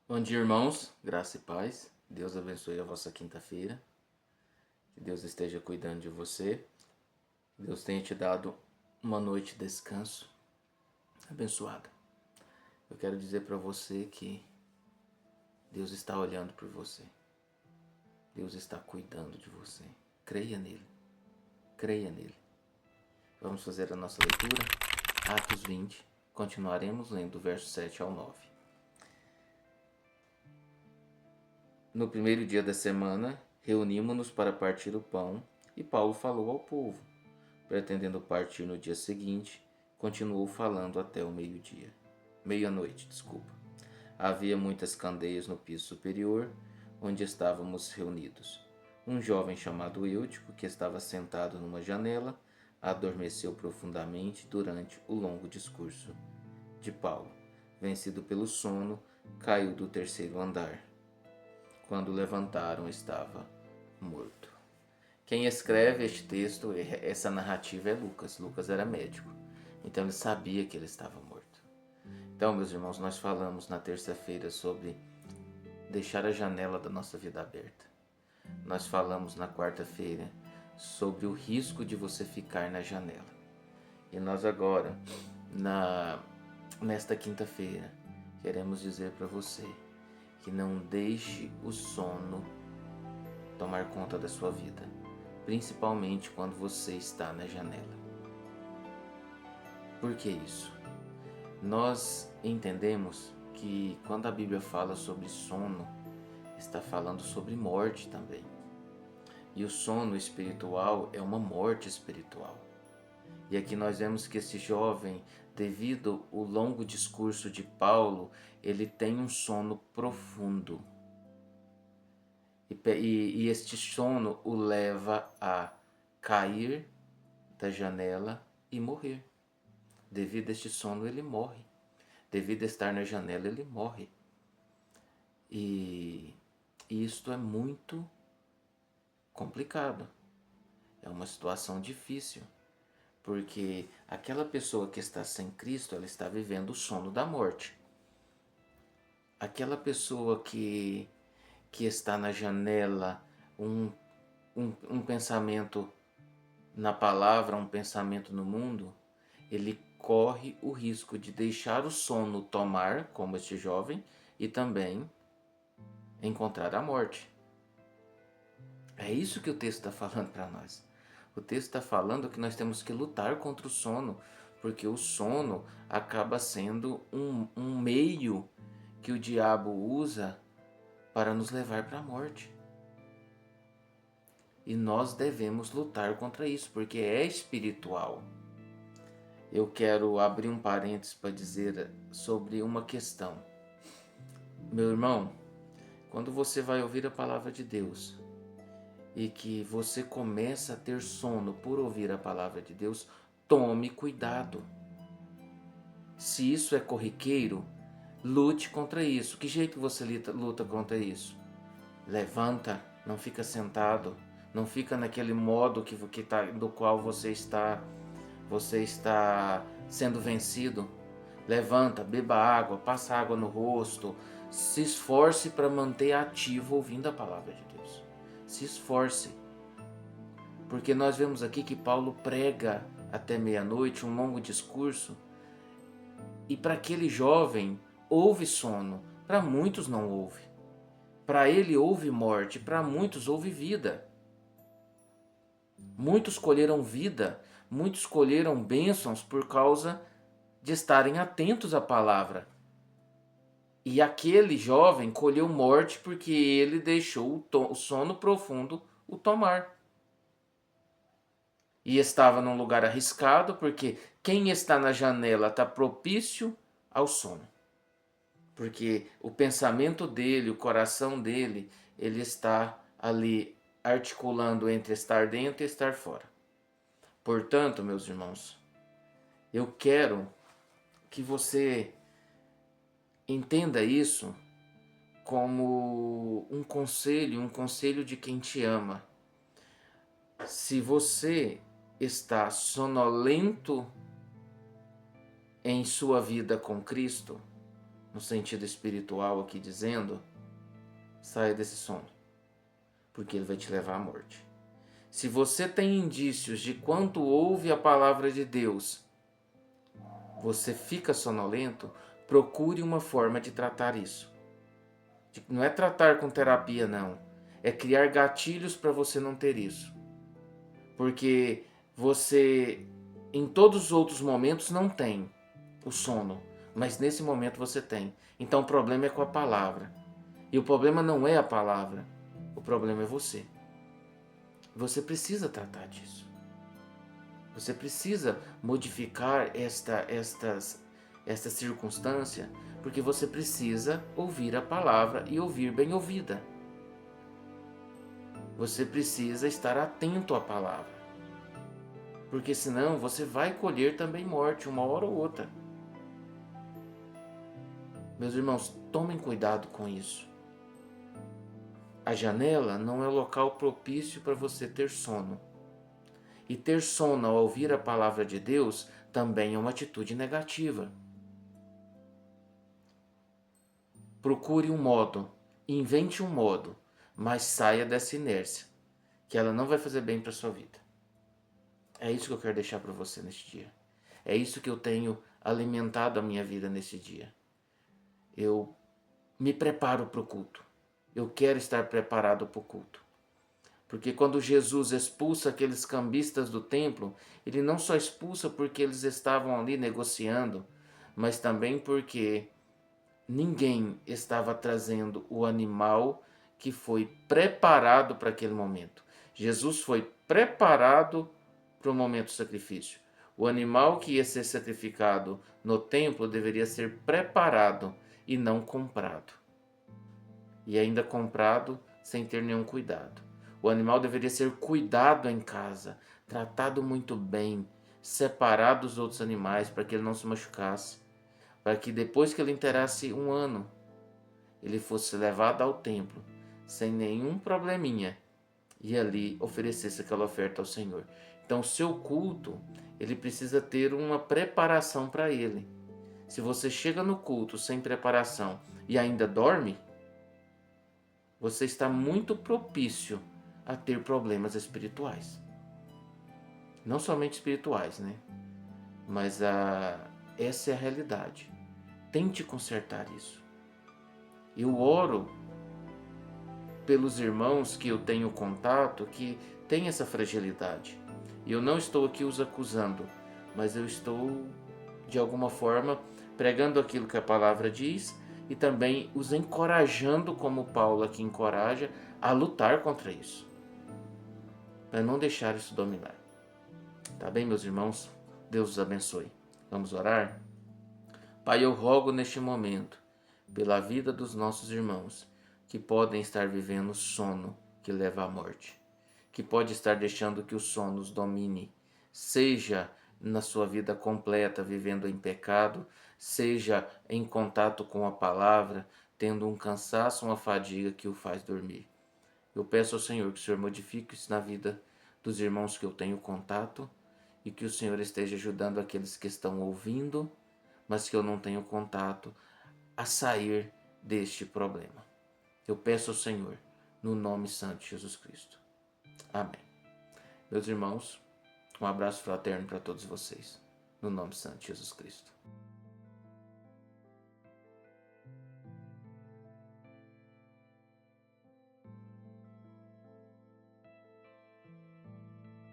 Bom dia, irmãos. Graça e paz. Deus abençoe a vossa quinta-feira. Que Deus esteja cuidando de você. Que Deus tenha te dado uma noite de descanso abençoada. Eu quero dizer para você que Deus está olhando por você. Deus está cuidando de você. Creia nele. Creia nele. Vamos fazer a nossa leitura. Atos 20. Continuaremos lendo do verso 7 ao 9. No primeiro dia da semana, reunimos-nos para partir o pão, e Paulo falou ao povo. Pretendendo partir no dia seguinte, continuou falando até o meio-dia. Meia-noite, desculpa. Havia muitas candeias no piso superior, onde estávamos reunidos. Um jovem chamado Eutico, que estava sentado numa janela, adormeceu profundamente durante o longo discurso de Paulo. Vencido pelo sono, caiu do terceiro andar. Quando levantaram, estava morto. Quem escreve este texto, essa narrativa é Lucas. Lucas era médico, então ele sabia que ele estava morto. Então, meus irmãos, nós falamos na terça-feira sobre deixar a janela da nossa vida aberta. Nós falamos na quarta-feira sobre o risco de você ficar na janela. E nós agora, nesta quinta-feira, queremos dizer para você que não deixe o sono tomar conta da sua vida, principalmente quando você está na janela. Por que isso? Nós entendemos que quando a Bíblia fala sobre sono, está falando sobre morte também. E o sono espiritual é uma morte espiritual. E aqui nós vemos que esse jovem, devido ao longo discurso de Paulo, ele tem um sono profundo. E este sono o leva a cair da janela e morrer. Devido a este sono, ele morre. Devido a estar na janela, ele morre. E isto é muito complicado. É uma situação difícil. Porque aquela pessoa que está sem Cristo, ela está vivendo o sono da morte. Aquela pessoa que está na janela, um pensamento na palavra, um pensamento no mundo, ele corre o risco de deixar o sono tomar, como este jovem, e também encontrar a morte. É isso que o texto está falando para nós. O texto está falando que nós temos que lutar contra o sono, porque o sono acaba sendo um meio que o diabo usa para nos levar para a morte. E nós devemos lutar contra isso, porque é espiritual. Eu quero abrir um parênteses para dizer sobre uma questão. Meu irmão, quando você vai ouvir a palavra de Deus e que você começa a ter sono por ouvir a palavra de Deus, tome cuidado. Se isso é corriqueiro, lute contra isso. Que jeito você luta contra isso? Levanta, não fica sentado, não fica naquele modo do qual você está sendo vencido. Levanta, beba água, passa água no rosto, se esforce para manter ativo ouvindo a palavra de Deus. Se esforce. Porque nós vemos aqui que Paulo prega até meia-noite, um longo discurso, e para aquele jovem houve sono, para muitos não houve. Para ele houve morte, para muitos houve vida. Muitos colheram vida, muitos colheram bênçãos por causa de estarem atentos à palavra. E aquele jovem colheu morte porque ele deixou o sono profundo o tomar. E estava num lugar arriscado, porque quem está na janela está propício ao sono. Porque o pensamento dele, o coração dele, ele está ali articulando entre estar dentro e estar fora. Portanto, meus irmãos, eu quero que você entenda isso como um conselho de quem te ama. Se você está sonolento em sua vida com Cristo, no sentido espiritual aqui dizendo, saia desse sono, porque ele vai te levar à morte. Se você tem indícios de quanto ouve a palavra de Deus, você fica sonolento, procure uma forma de tratar isso. Não é tratar com terapia, não. É criar gatilhos para você não ter isso. Porque você, em todos os outros momentos, não tem o sono. Mas nesse momento você tem. Então o problema é com a palavra. E o problema não é a palavra. O problema é você. Você precisa tratar disso. Você precisa modificar esta circunstância, porque você precisa ouvir a palavra e ouvir bem ouvida. Você precisa estar atento à palavra, porque senão você vai colher também morte uma hora ou outra. Meus irmãos, tomem cuidado com isso. A janela não é o local propício para você ter sono. E ter sono ao ouvir a palavra de Deus também é uma atitude negativa. Procure um modo, invente um modo, mas saia dessa inércia, que ela não vai fazer bem para a sua vida. É isso que eu quero deixar para você neste dia. É isso que eu tenho alimentado a minha vida nesse dia. Eu me preparo para o culto. Eu quero estar preparado para o culto. Porque quando Jesus expulsa aqueles cambistas do templo, ele não só expulsa porque eles estavam ali negociando, mas também porque ninguém estava trazendo o animal que foi preparado para aquele momento. Jesus foi preparado para o momento do sacrifício. O animal que ia ser sacrificado no templo deveria ser preparado e não comprado. E ainda comprado sem ter nenhum cuidado. O animal deveria ser cuidado em casa, tratado muito bem, separado dos outros animais para que ele não se machucasse, para que depois que ele inteirasse 1 ano, ele fosse levado ao templo sem nenhum probleminha e ali oferecesse aquela oferta ao Senhor. Então, o seu culto, ele precisa ter uma preparação para ele. Se você chega no culto sem preparação e ainda dorme, você está muito propício a ter problemas espirituais. Não somente espirituais, né? Mas essa é a realidade. Tente consertar isso. Eu oro pelos irmãos que eu tenho contato que têm essa fragilidade. E eu não estou aqui os acusando, mas eu estou, de alguma forma, pregando aquilo que a palavra diz e também os encorajando, como Paulo aqui encoraja, a lutar contra isso, para não deixar isso dominar. Tá bem, meus irmãos? Deus os abençoe. Vamos orar? Pai, eu rogo neste momento pela vida dos nossos irmãos que podem estar vivendo sono que leva à morte, que pode estar deixando que o sono os domine, seja na sua vida completa vivendo em pecado, seja em contato com a palavra, tendo um cansaço, uma fadiga que o faz dormir. Eu peço ao Senhor que o Senhor modifique isso na vida dos irmãos que eu tenho contato e que o Senhor esteja ajudando aqueles que estão ouvindo, mas que eu não tenho contato, a sair deste problema. Eu peço ao Senhor, no nome santo de Jesus Cristo. Amém. Meus irmãos, um abraço fraterno para todos vocês, no nome santo de Jesus Cristo.